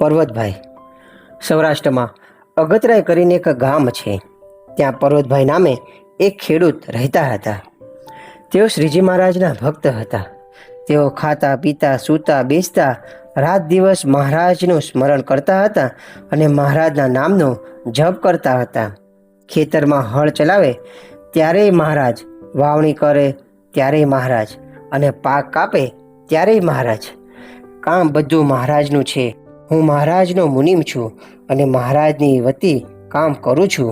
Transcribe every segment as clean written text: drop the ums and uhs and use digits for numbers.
પર્વતભાઈ. સૌરાષ્ટ્રમાં અગતરાય કરીને એક ગામ છે. ત્યાં પર્વતભાઈ નામે એક ખેડૂત રહેતા હતા. તેઓ શ્રીજી મહારાજના ભક્ત હતા. તેઓ ખાતા પીતા સૂતા બેસતા રાત દિવસ મહારાજનું સ્મરણ કરતા હતા અને મહારાજના નામનો જપ કરતા હતા. ખેતરમાં હળ ચલાવે ત્યારેય મહારાજ, વાવણી કરે ત્યારેય મહારાજ, અને પાક કાપે ત્યારેય મહારાજ. કામ બધું મહારાજનું છે. હું મહારાજનો મુનિમ છું અને મહારાજની વતી કામ કરું છું.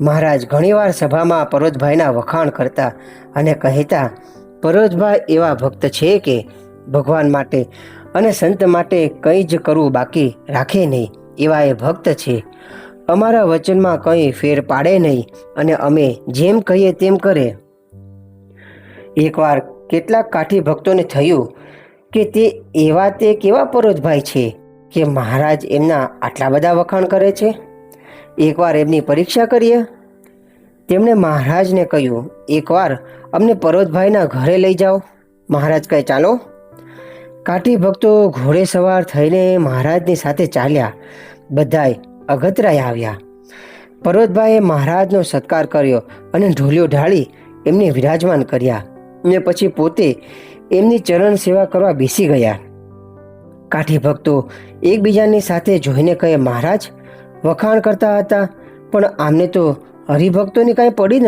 મહારાજ ઘણીવાર સભામાં પર્વતભાઈના વખાણ કરતા અને કહેતા, પર્વતભાઈ એવા ભક્ત છે કે ભગવાન માટે અને સંત માટે કંઈ જ કરવું બાકી રાખે નહીં એવા એ ભક્ત છે. અમારા વચનમાં કંઈ ફેર પાડે નહીં અને અમે જેમ કહીએ તેમ કરે. એકવાર કેટલાક કાઠી ભક્તોને થયું કે તે કેવા પર્વતભાઈ છે કે મહારાજ એમના આટલા બધા વખાણ કરે છે. એકવાર એમની પરીક્ષા કરીએ. તેમણે મહારાજને કહ્યું, એકવાર અમને પર્વતભાઈના ઘરે લઈ જાઓ. મહારાજ કહે, ચાલો. કાઠી ભક્તો ઘોડે સવાર થઈને મહારાજની સાથે ચાલ્યા. બધાય અગતરાય આવ્યા. પર્વતભાઈએ મહારાજનો સત્કાર કર્યો અને ઢોલિયો ઢાળી એમને વિરાજમાન કર્યા ને પછી પોતે એમની ચરણ સેવા કરવા બેસી ગયા. કાઠી ભક્તો એકબીજાની સાથે જોઈને કહે, મહારાજ વખાણ કરતા હતા પણ આમને તો હરિભક્તોની કાંઈ પડી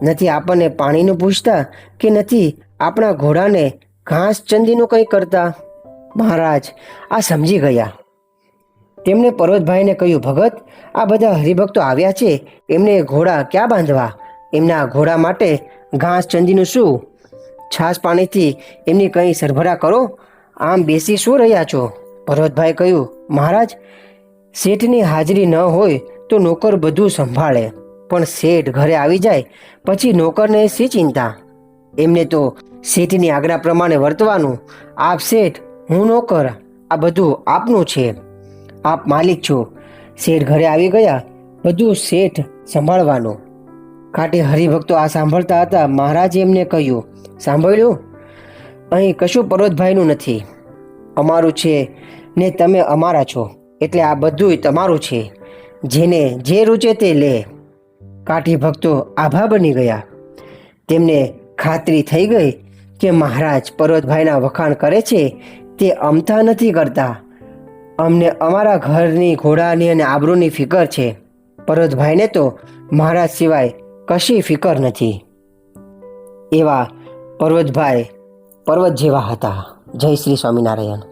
નથી આપણને પાણીનું પૂછતા કે નથી આપણા ઘોડાને ઘાસ ચંદીનું કંઈ કરતા. મહારાજ આ સમજી ગયા. તેમણે પર્વતભાઈને કહ્યું, ભગત, આ બધા હરિભક્તો આવ્યા છે, એમને ઘોડા ક્યાં બાંધવા? એમના ઘોડા માટે ઘાસ ચંદીનું શું? છાશ પાણીથી એમની કંઈ સરભરા કરો. આમ બેસી શું રહ્યા છો? પર્વતભાઈ કહ્યું, મહારાજ, શેઠની હાજરી ન હોય તો નોકર બધું સંભાળે, પણ શેઠ ઘરે આવી જાય પછી નોકરને શી ચિંતા? એમને તો શેઠની આજ્ઞા પ્રમાણે વર્તવાનું. આપ શેઠ, હું નોકર, આ બધું આપનું છે. આપ માલિક છો. શેઠ ઘરે આવી ગયા, બધું શેઠ સંભાળવાનું. કાઠી હરિભક્તો આ સાંભળતા હતા. મહારાજે એમને કહ્યું, સાંભળ્યું? અહીં કશું પર્વતભાઈનું નથી. અમારું છે ને તમે અમારા છો, એટલે આ બધું તમારું છે. જેને જે રૂચે તે લે. કાઠી ભક્તો આભા બની ગયા. તેમને ખાતરી થઈ ગઈ કે મહારાજ પર્વતભાઈના વખાણ કરે છે તે અમથા નથી કરતા. અમને અમારા ઘરની, ઘોડાની અને આબરૂની ફિકર છે. પર્વતભાઈને તો મહારાજ સિવાય કશી ફિકર નથી. એવા પર્વતભાઈ પર્વત જેવા હતા. જય શ્રી સ્વામિનારાયણ.